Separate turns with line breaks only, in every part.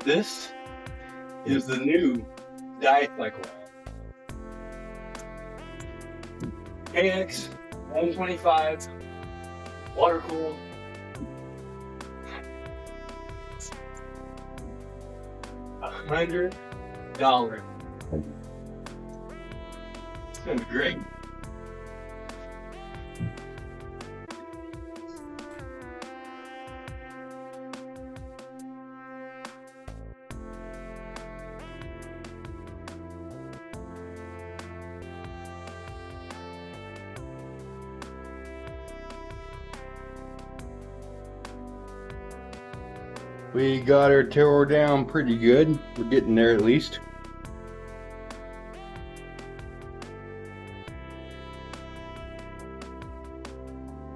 This is the new Diecycle KX 125 water cooled. $100. It's gonna be great.
We got her tore down pretty good. We're getting there at least.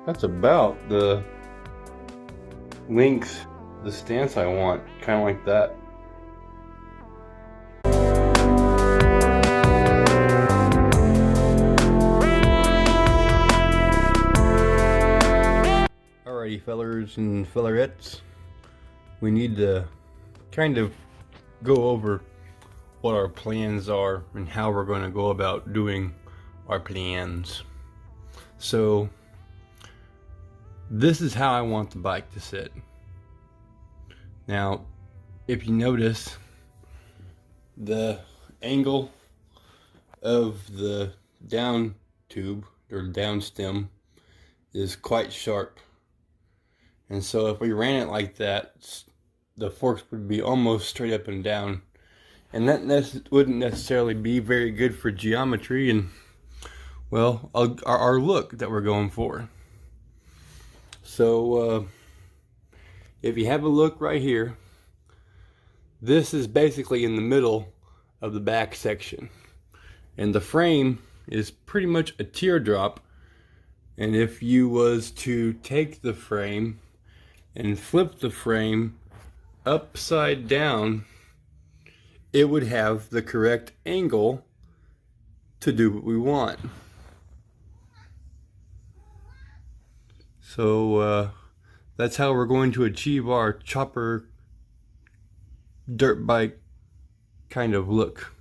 That's about the length, the stance I want, kind of like that. Alrighty, fellers and fellerettes. We need to kind of go over what our plans are and how we're going to go about doing our plans. So this is how I want the bike to sit. Now, if you notice, the angle of the down tube or down stem is quite sharp. And so if we ran it like that, the forks would be almost straight up and down, and that wouldn't necessarily be very good for geometry and, well, our look that we're going for. So if you have a look right here, this is basically in the middle of the back section, and the frame is pretty much a teardrop. And if you was to take the frame and flip the frame upside down, it would have the correct angle to do what we want. So that's how we're going to achieve our chopper dirt bike kind of look.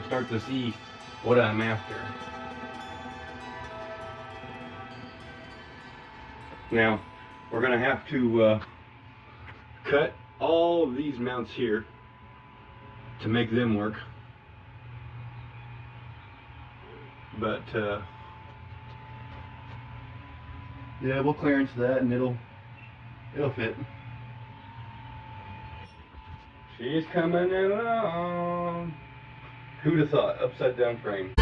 Start to see what I'm after. Now we're gonna have to cut all of these mounts here to make them work, but yeah, we'll clearance that and it'll fit. She's coming along. Who'd have thought? Upside down frame.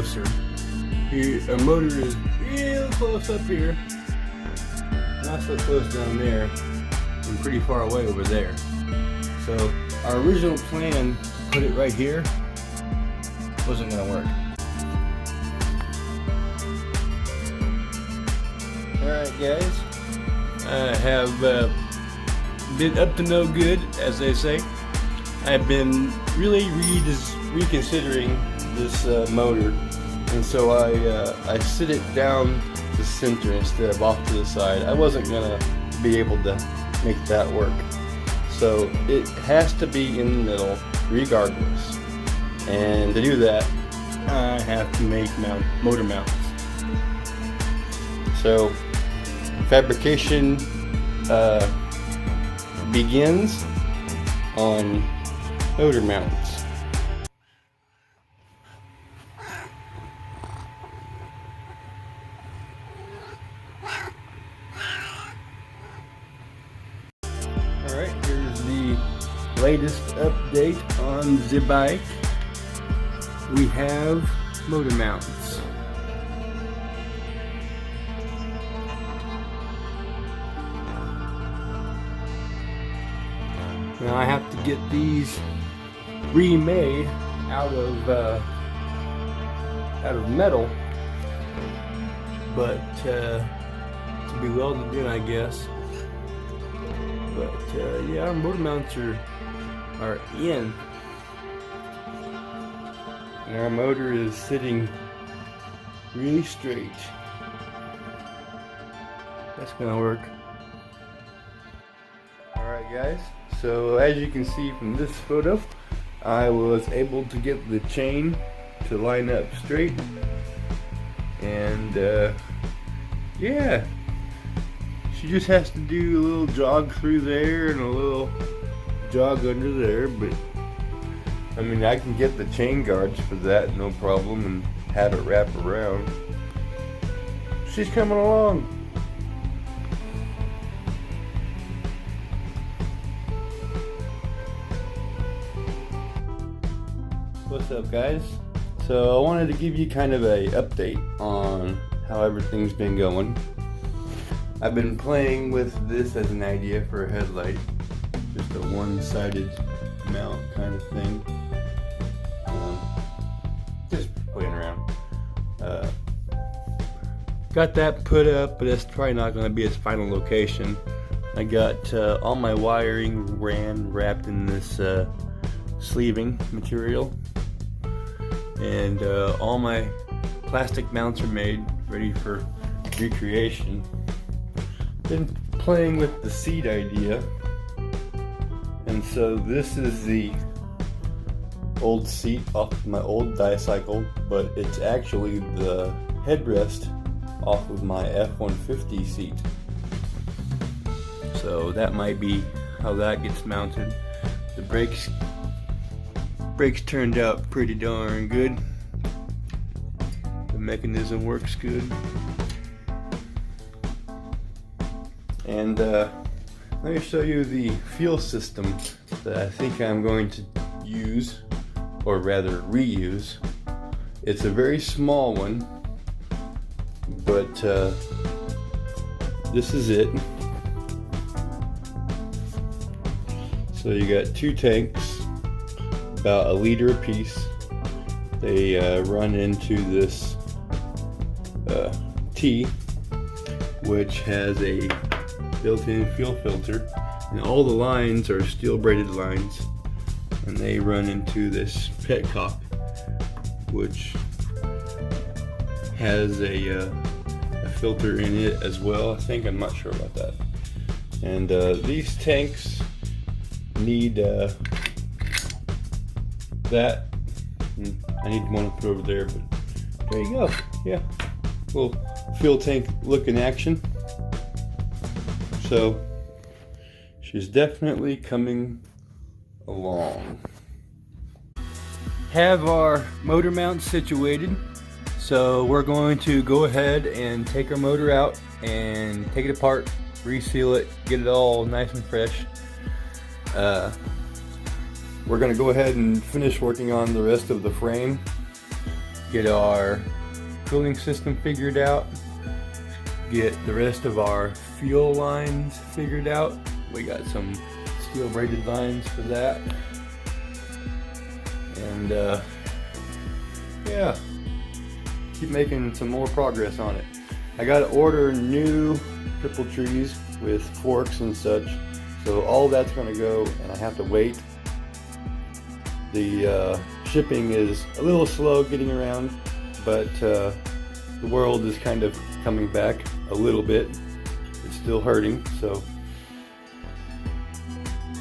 closer. Here, our motor is real close up here, not so close down there, and pretty far away over there. So our original plan to put it right here wasn't going to work. Alright guys, I have been up to no good, as they say. I've been really reconsidering this motor, and so I sit it down the center instead of off to the side. I wasn't gonna be able to make that work, so it has to be in the middle regardless, and to do that I have to make motor mounts. So fabrication begins on motor mounts. Alright, here's the latest update on the bike. We have motor mounts. Now I have to get these remade out of metal, but to be welded in, I guess. But yeah, our motor mounts are in, and our motor is sitting really straight. That's gonna work. Alright guys, so as you can see from this photo, I was able to get the chain to line up straight, and yeah, she just has to do a little jog through there and a little jog under there, but I mean, I can get the chain guards for that, no problem, and have it wrap around. She's coming along. What's up guys? So I wanted to give you kind of a update on how everything's been going. I've been playing with this as an idea for a headlight, just a one-sided mount kind of thing. Just playing around. Got that put up, but it's probably not going to be its final location. I got all my wiring wrapped in this sleeving material, and all my plastic mounts are made, ready for recreation. Been playing with the seat idea, and so this is the old seat off my old Diecycle, but it's actually the headrest off of my F-150 seat. So that might be how that gets mounted. The brakes turned out pretty darn good. The mechanism works good. And let me show you the fuel system that I think I'm going to use, or rather reuse. It's a very small one, but this is it. So you got two tanks, about 1 liter apiece. They run into this T, which has a built-in fuel filter, and all the lines are steel braided lines, and they run into this petcock, which has a filter in it as well, I think. I'm not sure about that. And these tanks need that. I need one to put over there, but there you go. Yeah, little fuel tank look in action. So she's definitely coming along. Have our motor mount situated, so we're going to go ahead and take our motor out and take it apart, reseal it, get it all nice and fresh. We're going to go ahead and finish working on the rest of the frame, get our cooling system figured out, get the rest of our fuel lines figured out. We got some steel braided lines for that. And yeah, keep making some more progress on it. I gotta order new triple trees with forks and such, so all that's gonna go, and I have to wait. The shipping is a little slow getting around, but the world is kind of coming back a little bit. It's still hurting, so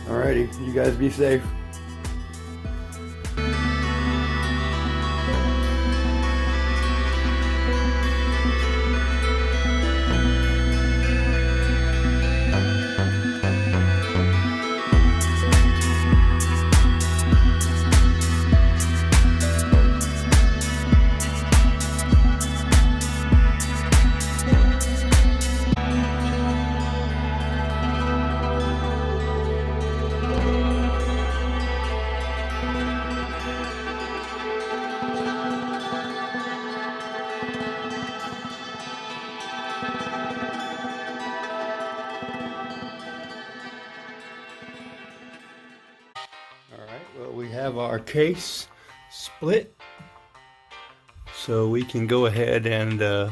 alrighty, you guys be safe. Well, we have our case split, so we can go ahead and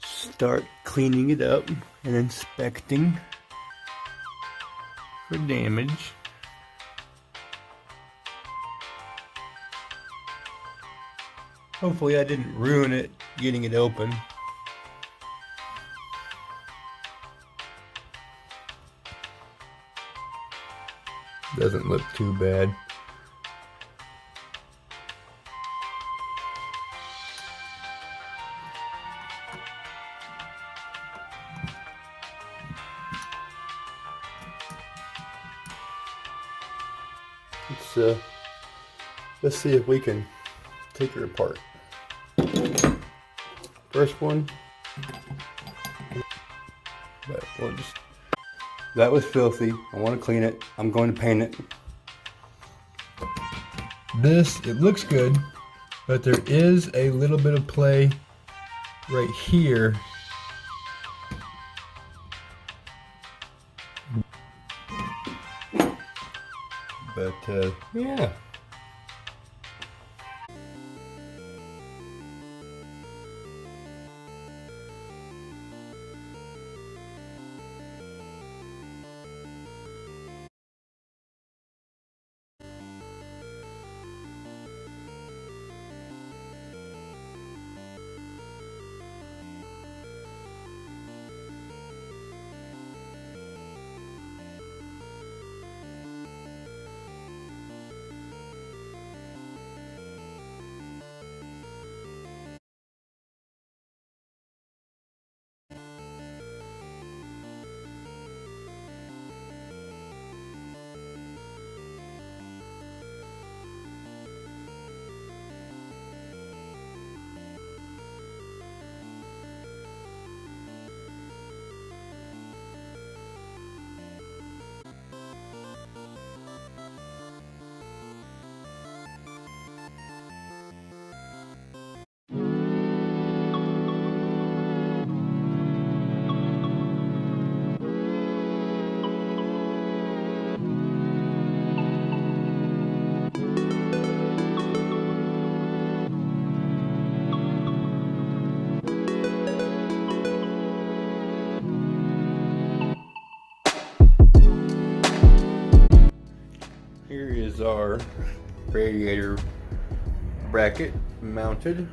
start cleaning it up and inspecting for damage. Hopefully I didn't ruin it getting it open. Doesn't look too bad. Let's see if we can take her apart. First one, but we'll just, that was filthy. I want to clean it. I'm going to paint it. This, it looks good, but there is a little bit of play right here. But yeah. Here is our radiator bracket mounted.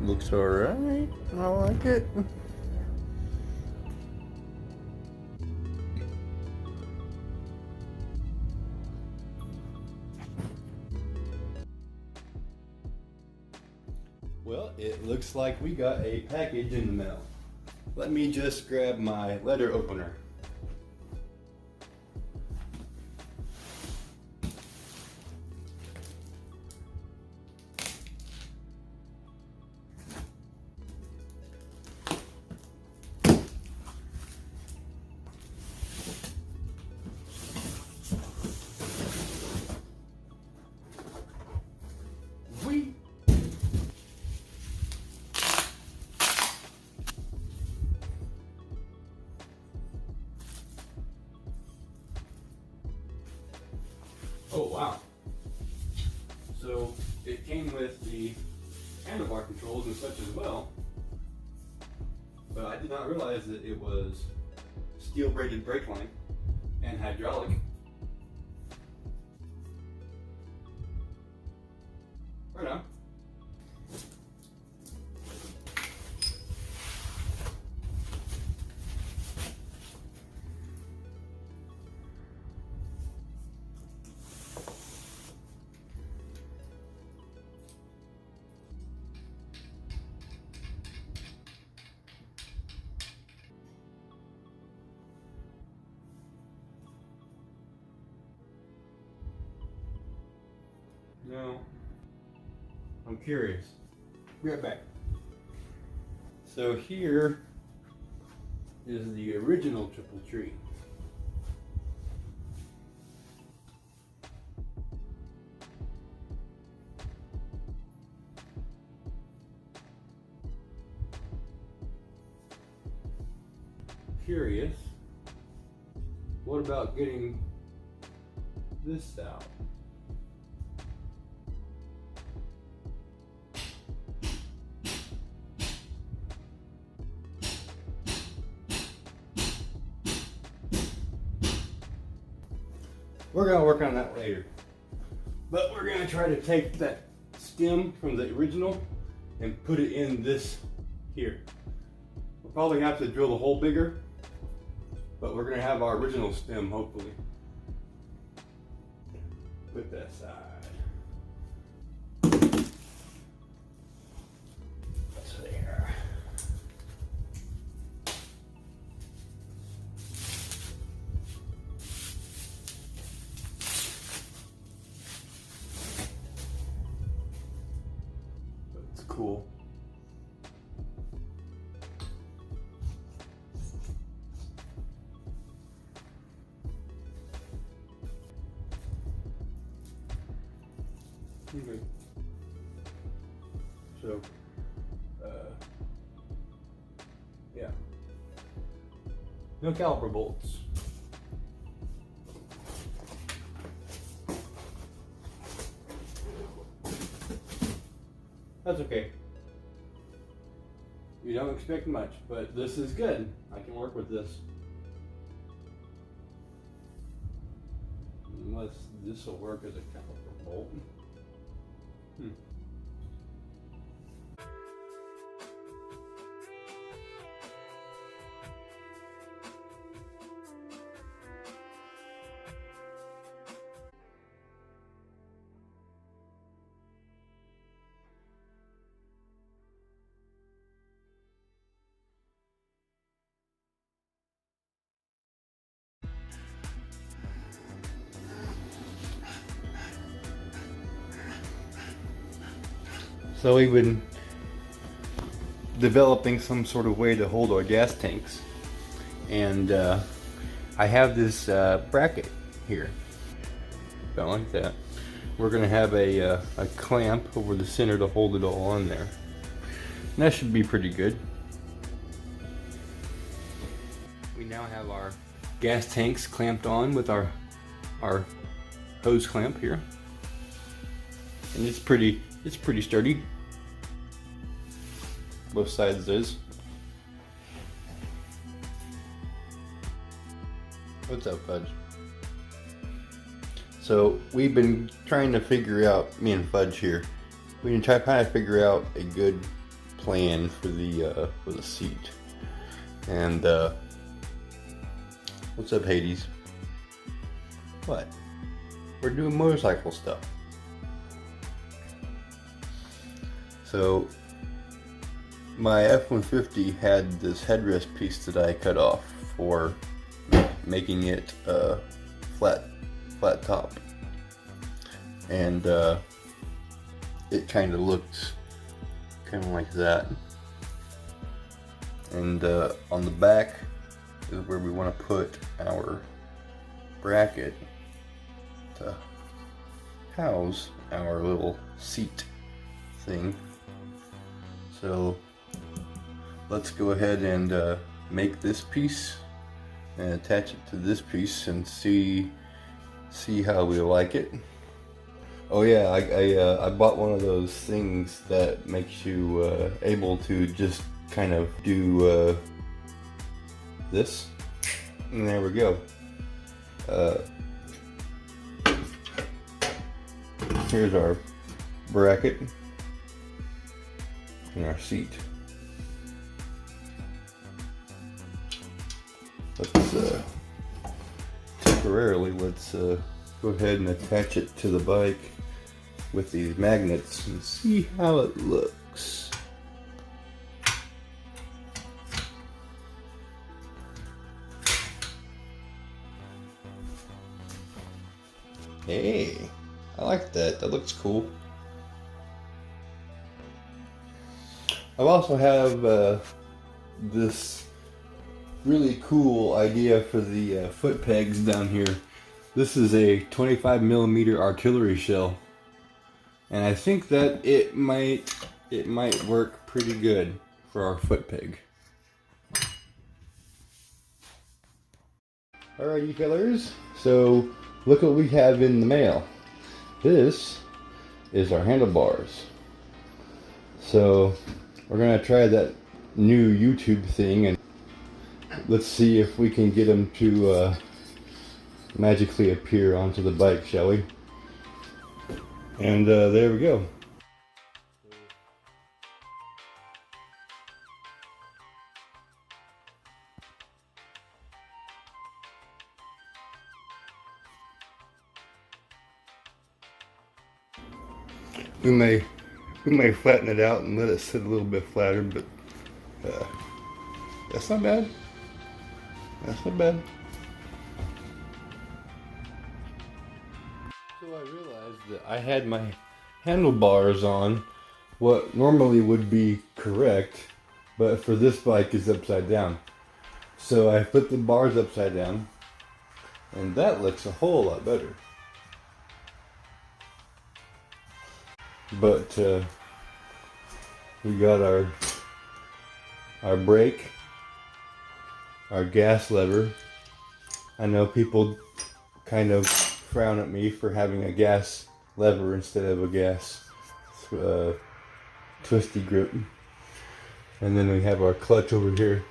Looks alright. I like it. Well, it looks like we got a package in the mail. Let me just grab my letter opener. Oh wow. So it came with the handlebar controls and such as well, but I did not realize that it was steel braided brake line and hydraulic. Right on. Now, I'm curious. Be right back. So here is the original triple tree. Curious, what about getting this out? We're gonna work on that later. But we're gonna try to take that stem from the original and put it in this here. We'll probably have to drill the hole bigger, but we're gonna have our original stem hopefully. Put that aside. That's there. That's cool. Okay. So, yeah. No caliper bolts. That's okay. You don't expect much, but this is good. I can work with this. Unless this will work as a caliper bolt. So we've been developing some sort of way to hold our gas tanks, and I have this bracket here, about like that. We're going to have a clamp over the center to hold it all on there, and that should be pretty good. We now have our gas tanks clamped on with our hose clamp here, and it's pretty sturdy. Both sides is. What's up, Fudge? So we've been trying to figure out, me and Fudge here, we've been trying to figure out a good plan for the seat. And what's up, Hades? What? We're doing motorcycle stuff. So my F-150 had this headrest piece that I cut off for making it flat top, and it kind of looked kind of like that. And on the back is where we want to put our bracket to house our little seat thing. So let's go ahead and make this piece and attach it to this piece and see see how we like it. Oh yeah, I bought one of those things that makes you able to just kind of do this, and there we go. Here's our bracket and our seat. Let's temporarily go ahead and attach it to the bike with these magnets and see how it looks. Hey, I like that. That looks cool. I also have this really cool idea for the foot pegs down here. This is a 25mm artillery shell, and I think that it might work pretty good for our foot peg. Alrighty fellers, so look what we have in the mail. This is our handlebars. So we're gonna try that new YouTube thing, and let's see if we can get them to magically appear onto the bike, shall we? And there we go. We may flatten it out and let it sit a little bit flatter, but that's not bad. That's not bad. So I realized that I had my handlebars on what normally would be correct, but for this bike is upside down. So I put the bars upside down, and that looks a whole lot better. But we got our brake, our gas lever. I know people kind of frown at me for having a gas lever instead of a gas twisty grip. And then we have our clutch over here.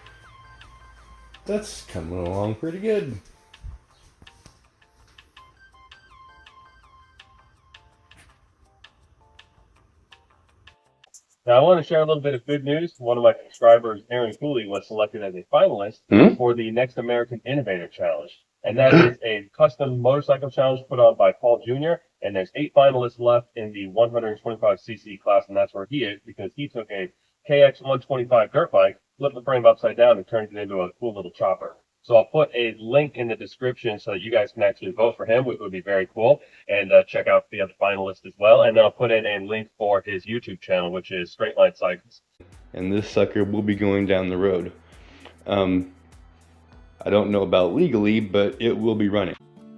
That's coming along pretty good.
Now, I want to share a little bit of good news. One of my subscribers, Aaron Cooley, was selected as a finalist for the Next American Innovator Challenge. And that is a custom motorcycle challenge put on by Paul Jr. And there's 8 finalists left in the 125cc class, and that's where he is, because he took a KX 125 dirt bike, flipped the frame upside down, and turned it into a cool little chopper. So I'll put a link in the description so that you guys can actually vote for him, which would be very cool, and check out the other finalists as well. And then I'll put in a link for his YouTube channel, which is Straight Line Cycles.
And this sucker will be going down the road. I don't know about legally, but it will be running.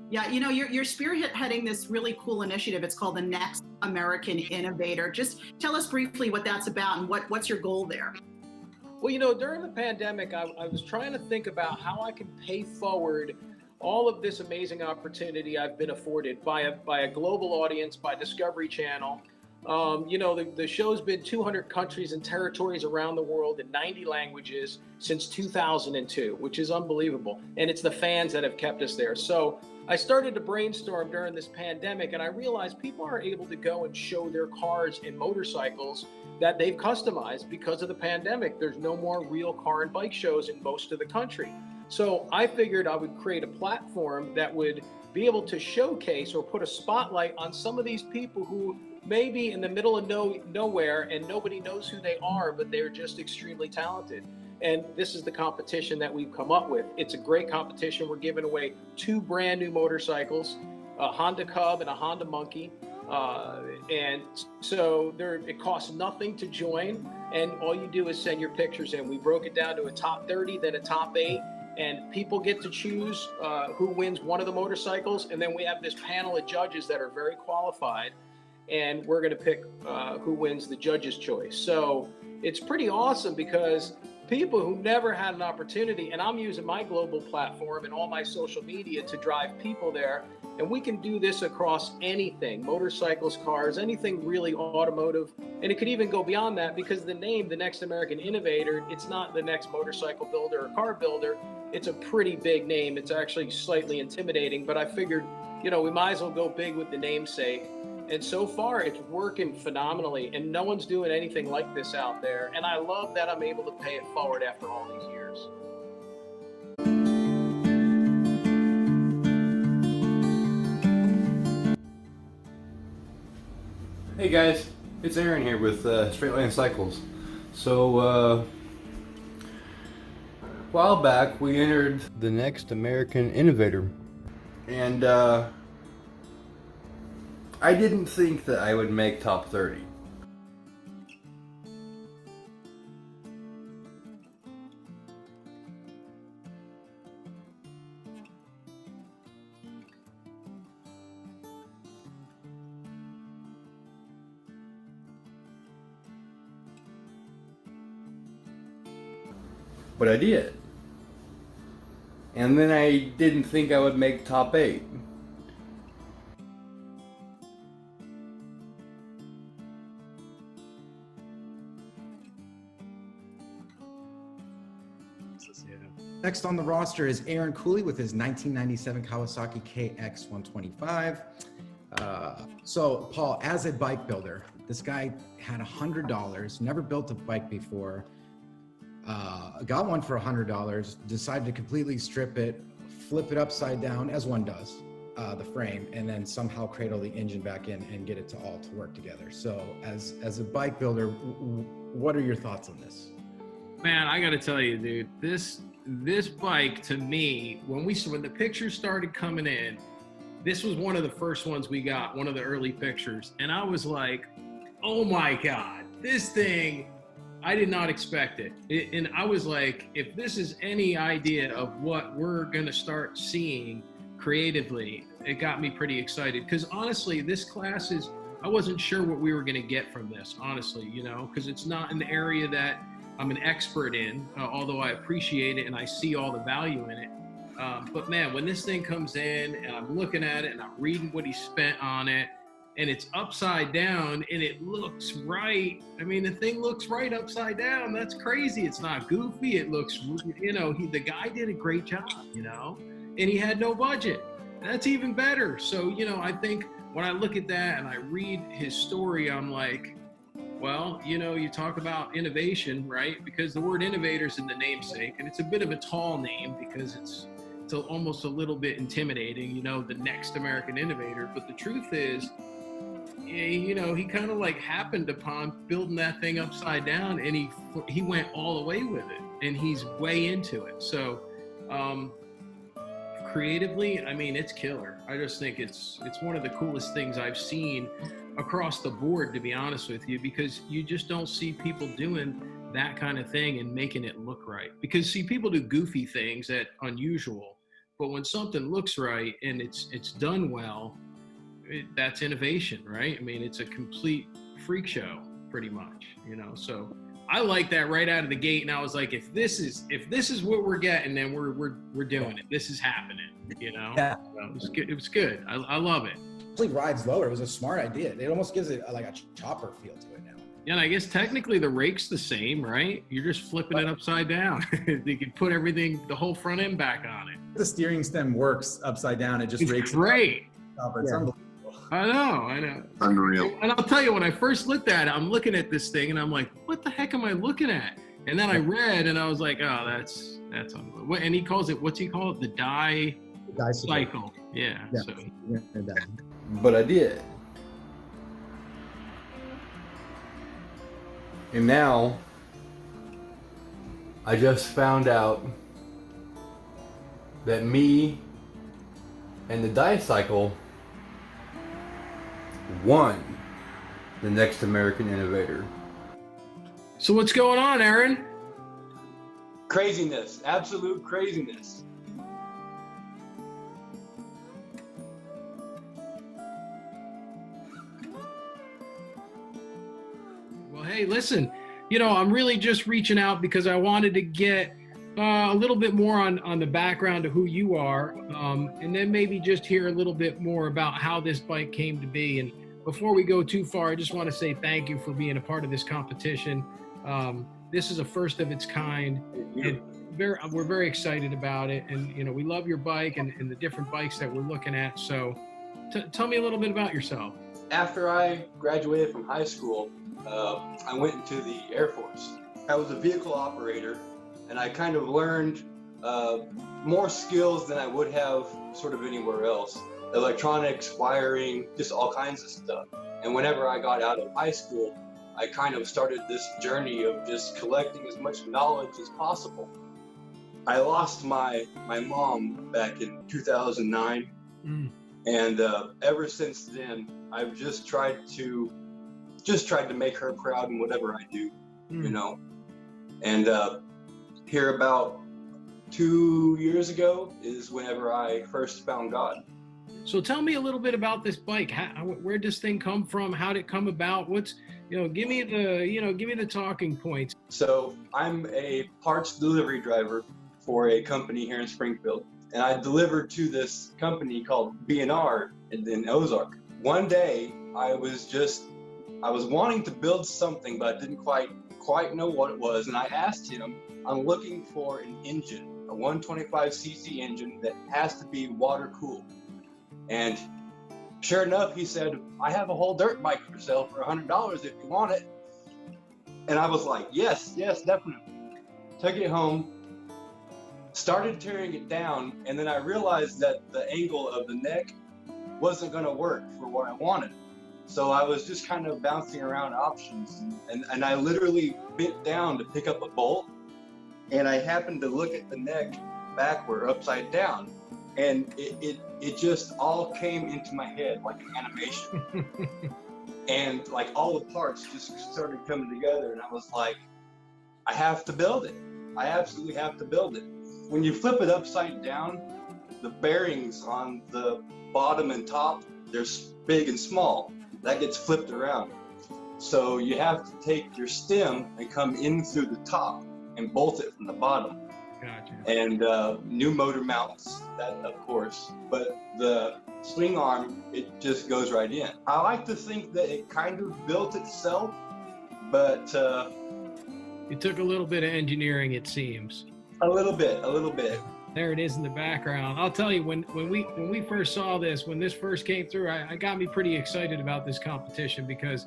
Yeah, you know, you're spearheading this really cool initiative. It's called the Next American Innovator. Just tell us briefly what that's about and what's your goal there.
Well, you know, during the pandemic, I was trying to think about how I can pay forward all of this amazing opportunity I've been afforded by a global audience, by Discovery Channel. You know, the show's been 200 countries and territories around the world in 90 languages since 2002, which is unbelievable. And it's the fans that have kept us there. So I started to brainstorm during this pandemic, and I realized people are able to go and show their cars and motorcycles that they've customized because of the pandemic. There's no more real car and bike shows in most of the country. So I figured I would create a platform that would be able to showcase or put a spotlight on some of these people who may be in the middle of nowhere and nobody knows who they are, but they're just extremely talented. And this is the competition that we've come up with. It's a great competition. We're giving away 2 brand new motorcycles, a Honda Cub and a Honda Monkey. And so it costs nothing to join. And all you do is send your pictures in. We broke it down to a top 30, then a top 8. And people get to choose who wins one of the motorcycles. And then we have this panel of judges that are very qualified. And we're going to pick who wins the judge's choice. So it's pretty awesome because people who never had an opportunity, and I'm using my global platform and all my social media to drive people there. And we can do this across anything, motorcycles, cars, anything really automotive. And it could even go beyond that, because the name, the Next American Innovator, it's not the next motorcycle builder or car builder. It's a pretty big name. It's actually slightly intimidating, but I figured, you know, we might as well go big with the namesake. And so far it's working phenomenally, and no one's doing anything like this out there. And I love that I'm able to pay it forward after all these years.
Hey guys, it's Aaron here with Straight Line Cycles. So, a while back we entered the Next American Innovator, and I didn't think that I would make top 30. But I did. And then I didn't think I would make top 8.
Next on the roster is Aaron Cooley with his 1997 Kawasaki KX125. So Paul, as a bike builder, this guy had $100, never built a bike before, got one for $100, decided to completely strip it, flip it upside down, as one does, the frame, and then somehow cradle the engine back in and get it to all to work together. So as a bike builder, what are your thoughts on this?
Man, I gotta tell you, dude, this bike, to me, when the pictures started coming in, this was one of the first ones we got, one of the early pictures. And I was like, oh my God, this thing, I did not expect it. And I was like, if this is any idea of what we're gonna start seeing creatively, it got me pretty excited. Because honestly, this class is, I wasn't sure what we were gonna get from this, honestly, you know, because it's not an area that I'm an expert in, although I appreciate it and I see all the value in it. But man, when this thing comes in and I'm looking at it and I'm reading what he spent on it, and it's upside down and it looks right. I mean, the thing looks right upside down. That's crazy. It's not goofy. It looks, you know, the guy did a great job, you know, and he had no budget. That's even better. So, you know, I think when I look at that and I read his story, I'm like, well, you know, you talk about innovation, right? Because the word innovator is in the namesake, and it's a bit of a tall name because it's almost a little bit intimidating, you know, the Next American Innovator. But the truth is, you know, he kind of like happened upon building that thing upside down, and he went all the way with it, and he's way into it. So creatively, I mean, it's killer. I just think it's one of the coolest things I've seen across the board, to be honest with you, because you just don't see people doing that kind of thing and making it look right. Because see, people do goofy things that unusual, but when something looks right and it's done well, that's innovation, right? I mean, it's a complete freak show, pretty much, you know. So I like that right out of the gate, and I was like, if this is what we're getting, then we're doing it. This is happening, you know.
Yeah,
it was good. I love it.
Actually rides lower. It was a smart idea. It almost gives it like a chopper feel to it now.
Yeah, and I guess technically the rake's the same, right? You're just flipping it upside down. You can put everything, the whole front end back on it.
The steering stem works upside down. It just
It's
rakes
great.
it up. It's unbelievable.
I know.
Unreal.
And I'll tell you, when I first looked at it, I'm looking at this thing and I'm like, what the heck am I looking at? And then I read and I was like, oh, that's unbelievable. And he calls it, what's he call it? The Diecycle. Yeah.
Yeah.
So.
But I did. And now I just found out that me and the Diecycle won the Next American Innovator.
So what's going on, Aaron?
Craziness, absolute craziness.
Well, hey, listen, you know, I'm really just reaching out because I wanted to get a little bit more on the background of who you are, and then maybe just hear a little bit more about how this bike came to be. And before we go too far, I just want to say thank you for being a part of this competition. This is a first of its kind, and we're very excited about it. And you know, we love your bike and the different bikes that we're looking at. So tell me a little bit about yourself.
After I graduated from high school, I went into the Air Force. I was a vehicle operator, and I kind of learned more skills than I would have sort of anywhere else. Electronics, wiring, just all kinds of stuff. And whenever I got out of high school, I kind of started this journey of just collecting as much knowledge as possible. I lost my mom back in 2009, and ever since then, I've just tried to make her proud in whatever I do, you know. And here about 2 years ago is whenever I first found God.
So tell me a little bit about this bike. Where did this thing come from? How did it come about? What's, you know, give me the talking points.
So I'm a parts delivery driver for a company here in Springfield, and I delivered to this company called B&R in Ozark. One day I was wanting to build something, but I didn't quite know what it was, and I asked him, I'm looking for an engine, a 125cc engine that has to be water cooled. And sure enough, he said, I have a whole dirt bike for sale for $100 if you want it. And I was like, yes, definitely. Took it home, started tearing it down, and then I realized that the angle of the neck wasn't going to work for what I wanted. So I was just kind of bouncing around options, and I literally bent down to pick up a bolt, and I happened to look at the neck backward, upside down, and it just all came into my head like an animation. And like all the parts just started coming together, and I was like, I have to build it. I absolutely have to build it. When you flip it upside down, the bearings on the bottom and top, they're big and small. That gets flipped around. So you have to take your stem and come in through the top and bolt it from the bottom.
Gotcha.
And new motor mounts, that of course, but the swing arm, it just goes right in. I like to think that it kind of built itself, but
it took a little bit of engineering, it seems.
A little bit.
There it is in the background. I'll tell you, when we first saw this, when this first came through, I got me pretty excited about this competition because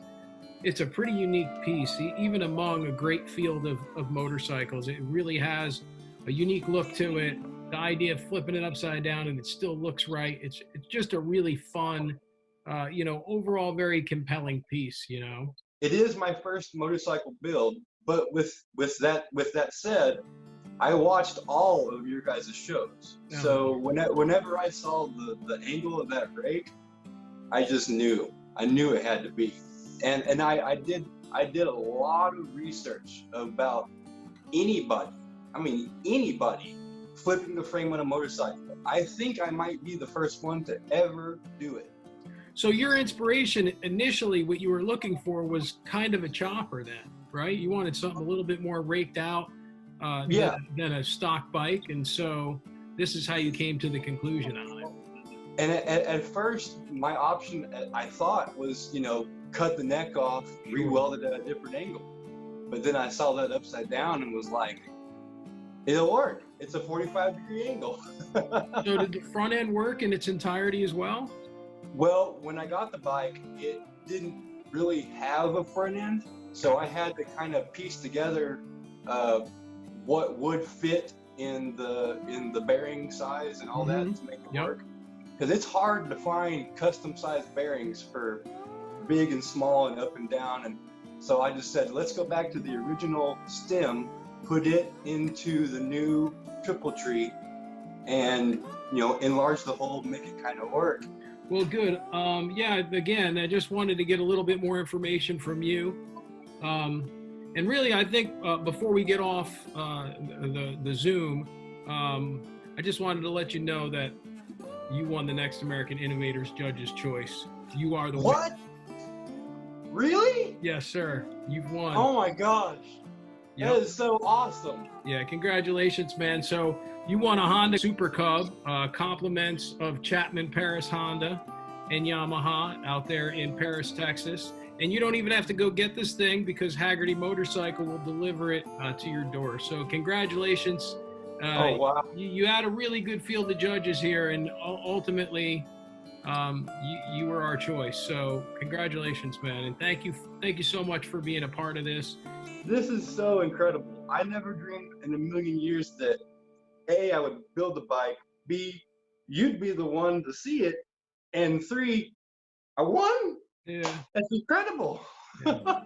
it's a pretty unique piece, even among a great field of motorcycles. It really has a unique look to it. The idea of flipping it upside down and it still looks right. It's just a really fun, overall very compelling piece. You know,
it is my first motorcycle build, but with that said, I watched all of your guys' shows.
Yeah.
So whenever I saw the angle of that brake, I just knew. I knew it had to be. And I did a lot of research about anybody flipping the frame on a motorcycle. I think I might be the first one to ever do it.
So your inspiration initially, what you were looking for was kind of a chopper then, right? You wanted something a little bit more raked out than a stock bike. And so this is how you came to the conclusion on it.
And at first, my option, I thought, was, cut the neck off, re-weld it at a different angle. But then I saw that upside down and was like, it'll work. It's a 45-degree angle.
So did the front end work in its entirety as well?
Well, when I got the bike, it didn't really have a front end. So I had to kind of piece together what would fit in the bearing size and all that to make it work. Because it's hard to find custom-sized bearings for big and small and up and down. And so I just said, let's go back to the original stem, put it into the new triple tree, and enlarge the hole, make it kind of work.
Well, good. Again, I just wanted to get a little bit more information from you. And really, I think before we get off the Zoom, I just wanted to let you know that you won the Next American Innovators Judge's Choice. You are the
What?
winner.
Really?
Yes, sir. You've won.
Oh my gosh.
Yep.
That is so awesome.
Yeah, congratulations, man. So you won a Honda Super Cub, compliments of Chapman Paris Honda and Yamaha out there in Paris, Texas. And you don't even have to go get this thing because Haggerty Motorcycle will deliver it to your door. So congratulations.
Oh, wow.
You had a really good field of judges here, and ultimately you were our choice. So congratulations, man. And thank you so much for being a part of this.
This is so incredible. I never dreamed in a million years that A, I would build the bike, B, you'd be the one to see it, and 3, I won.
Yeah.
That's incredible.
Yeah.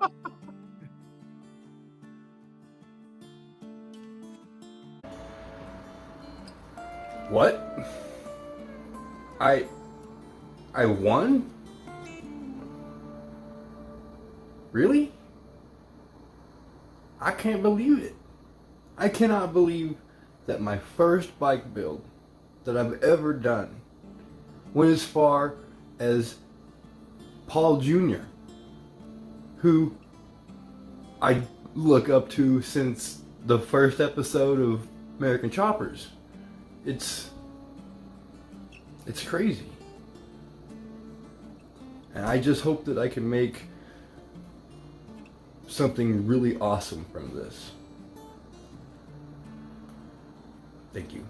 What? I won? Really? I can't believe it. I cannot believe that my first bike build that I've ever done went as far as Paul Jr., who I look up to since the first episode of American Choppers. It's crazy. And I just hope that I can make something really awesome from this. Thank you.